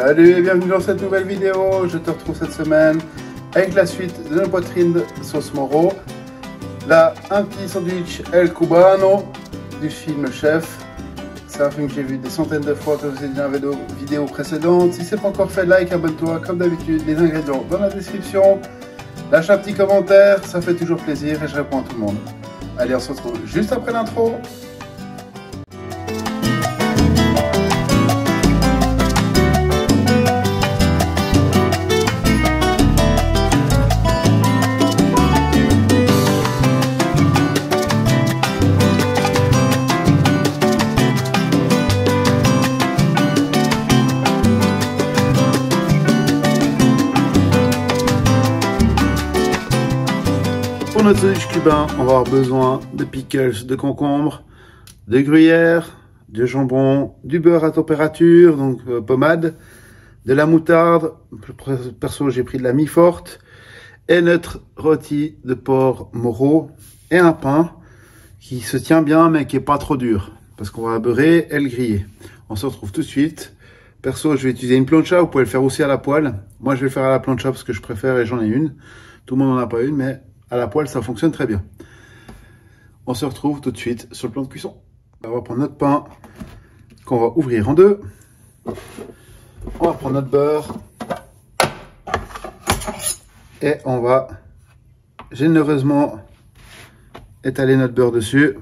Salut et bienvenue dans cette nouvelle vidéo. Je te retrouve cette semaine avec la suite de nos poitrines sauce Moro. Là, un petit sandwich El Cubano du film Chef. C'est un film que j'ai vu des centaines de fois, comme je vous ai dit dans la vidéo précédente. Si ce n'est pas encore fait, like, abonne-toi. Comme d'habitude, les ingrédients dans la description. Lâche un petit commentaire, ça fait toujours plaisir et je réponds à tout le monde. Allez, on se retrouve juste après l'intro. Pour notre sandwich cubain, on va avoir besoin de pickles, de concombres, de gruyère, de jambon, du beurre à température, donc pommade, de la moutarde, perso j'ai pris de la mie forte, et notre rôti de porc Moro, et un pain qui se tient bien mais qui est pas trop dur, parce qu'on va beurrer et le griller. On se retrouve tout de suite. Perso, je vais utiliser une plancha, vous pouvez le faire aussi à la poêle. Moi je vais le faire à la plancha parce que je préfère et j'en ai une. Tout le monde n'en a pas une, mais à la poêle, ça fonctionne très bien. On se retrouve tout de suite sur le plan de cuisson. On va prendre notre pain qu'on va ouvrir en deux. On va prendre notre beurre. Et on va généreusement étaler notre beurre dessus.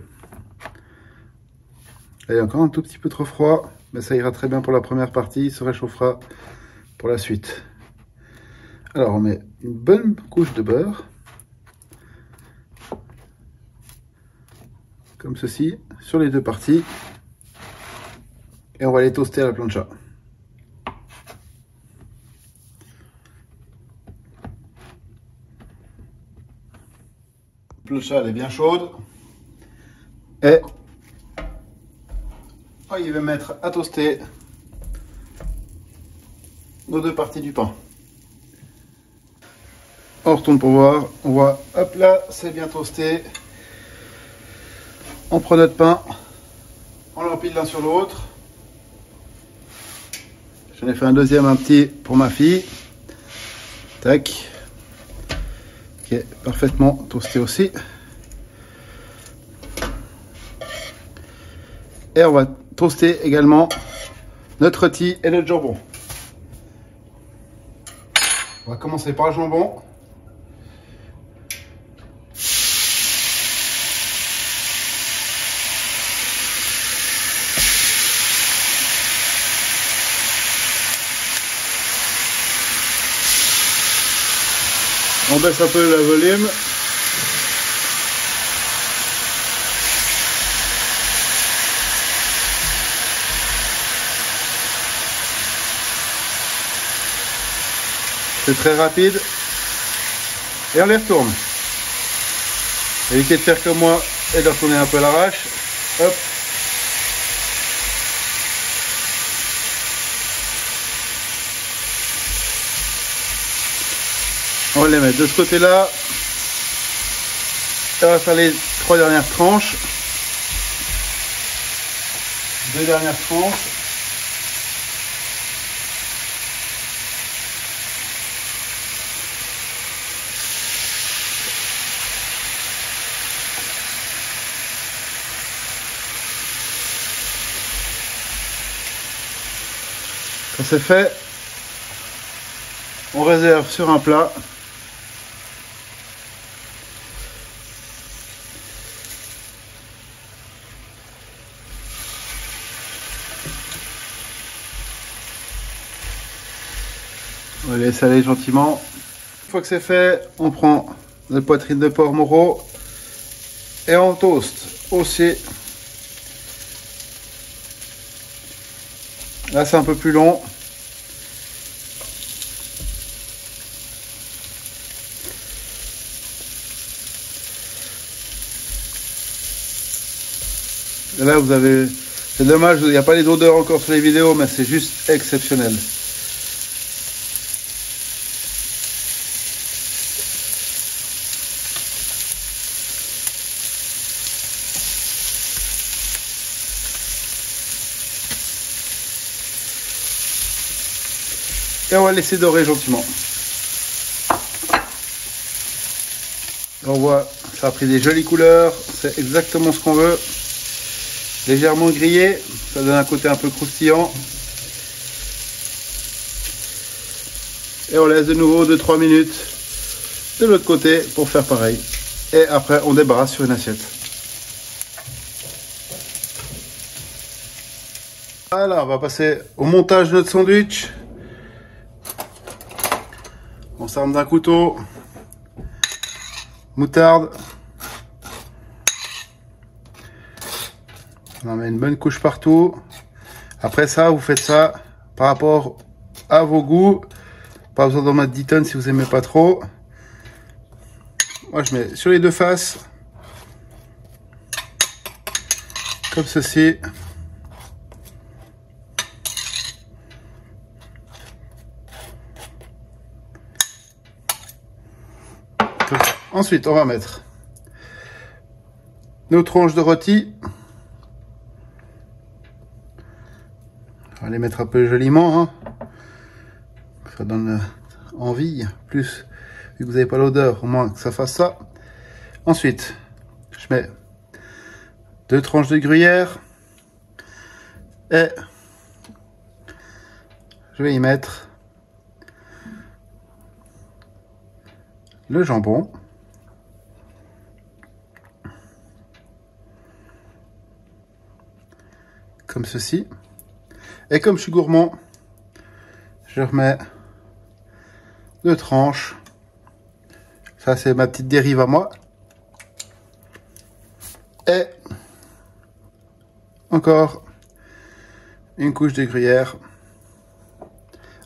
Il est encore un tout petit peu trop froid, mais ça ira très bien pour la première partie. Il se réchauffera pour la suite. Alors, on met une bonne couche de beurre. Comme ceci, sur les deux parties. Et on va les toaster à la plancha. La plancha elle est bien chaude. Et on va mettre à toaster nos deux parties du pain. On retourne pour voir. On voit, hop là, c'est bien toasté. On prend notre pain, on l'empile l'un sur l'autre. J'en ai fait un deuxième, un petit pour ma fille. Tac. Qui est parfaitement toasté aussi. Et on va toaster également notre rôti et notre jambon. On va commencer par le jambon. On baisse un peu le volume. C'est très rapide. Et on les retourne. Évitez de faire comme moi et de retourner un peu à l'arrache. Hop. On va les mettre de ce côté-là. On va faire les trois dernières tranches. Deux dernières tranches. Quand c'est fait, on réserve sur un plat. On va les saler gentiment. Une fois que c'est fait, on prend notre poitrine de porc Moro et on toast aussi. Là, c'est un peu plus long. Et là, vous avez... C'est dommage, il n'y a pas les odeurs encore sur les vidéos, mais c'est juste exceptionnel. Et on va laisser dorer gentiment. On voit, ça a pris des jolies couleurs, c'est exactement ce qu'on veut. Légèrement grillé, ça donne un côté un peu croustillant. Et on laisse de nouveau 2-3 minutes de l'autre côté pour faire pareil. Et après on débarrasse sur une assiette. Voilà, on va passer au montage de notre sandwich. On s'arme d'un couteau, moutarde. On en met une bonne couche partout. Après ça, vous faites ça par rapport à vos goûts. Pas besoin d'en mettre 10 tonnes si vous aimez pas trop. Moi, je mets sur les deux faces. Comme ceci. Ensuite, on va mettre nos tranches de rôti. On va les mettre un peu joliment, hein. Ça donne envie, plus vu que vous n'avez pas l'odeur, au moins que ça fasse ça. Ensuite, je mets 2 tranches de gruyère et je vais y mettre le jambon. Comme ceci. Et comme je suis gourmand, je remets 2 tranches. Ça, c'est ma petite dérive à moi. Et encore une couche de gruyère.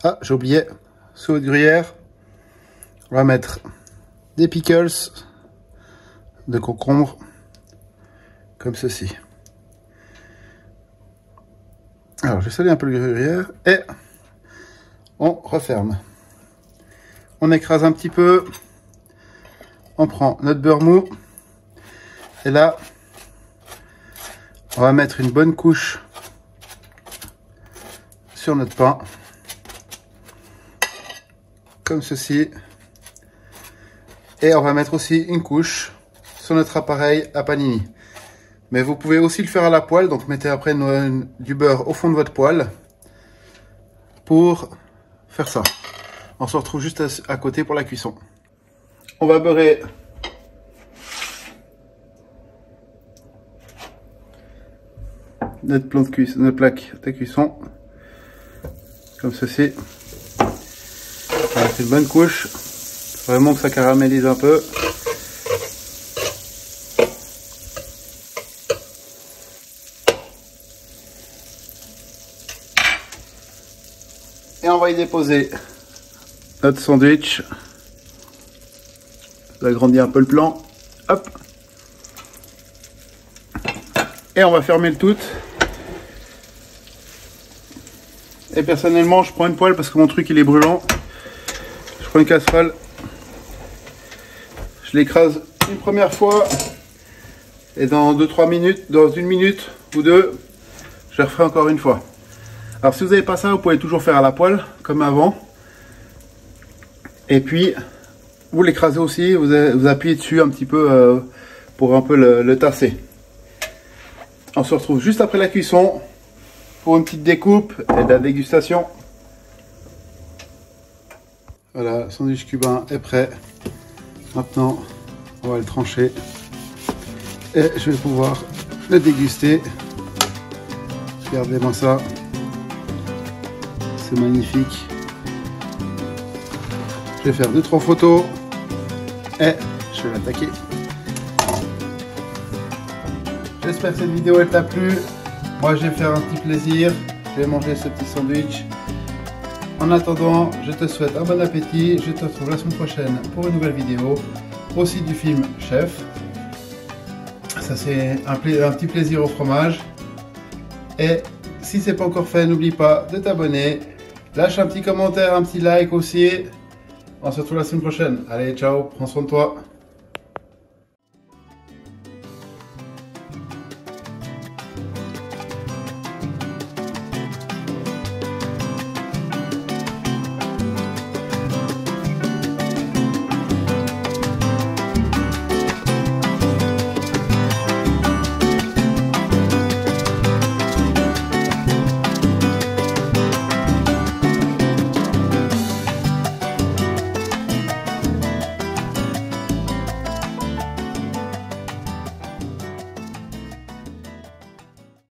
Ah, j'ai oublié, sous de gruyère, on va mettre des pickles de concombre, comme ceci. Alors, je salis un peu le gruyère et on referme. On écrase un petit peu. On prend notre beurre mou. Et là, on va mettre une bonne couche sur notre pain. Comme ceci. Et on va mettre aussi une couche sur notre appareil à panini. Mais vous pouvez aussi le faire à la poêle, donc mettez après du beurre au fond de votre poêle pour faire ça. On se retrouve juste à côté pour la cuisson. On va beurrer notre plaque de cuisson, comme ceci. Voilà, c'est une bonne couche, vraiment que ça caramélise un peu. Et on va y déposer notre sandwich. Je vais agrandir un peu le plan. Hop. Et on va fermer le tout. Et personnellement, je prends une poêle parce que mon truc il est brûlant. Je prends une casserole. Je l'écrase une première fois. Et dans 2-3 minutes, dans 1 minute ou 2, je referai encore une fois. Alors si vous n'avez pas ça, vous pouvez toujours faire à la poêle, comme avant. Et puis, vous l'écrasez aussi, vous appuyez dessus un petit peu pour un peu le tasser. On se retrouve juste après la cuisson pour une petite découpe et de la dégustation. Voilà, le sandwich cubain est prêt. Maintenant, on va le trancher. Et je vais pouvoir le déguster. Regardez-moi ça. C'est magnifique. Je vais faire 2-3 photos et je vais l'attaquer. J'espère que cette vidéo elle t'a plu. Moi je vais faire un petit plaisir. Je vais manger ce petit sandwich. En attendant, je te souhaite un bon appétit. Je te retrouve la semaine prochaine pour une nouvelle vidéo. Aussi du film Chef. Ça c'est un petit plaisir au fromage. Et si c'est pas encore fait, n'oublie pas de t'abonner. Lâche un petit commentaire, un petit like aussi. On se retrouve la semaine prochaine. Allez, ciao, prends soin de toi.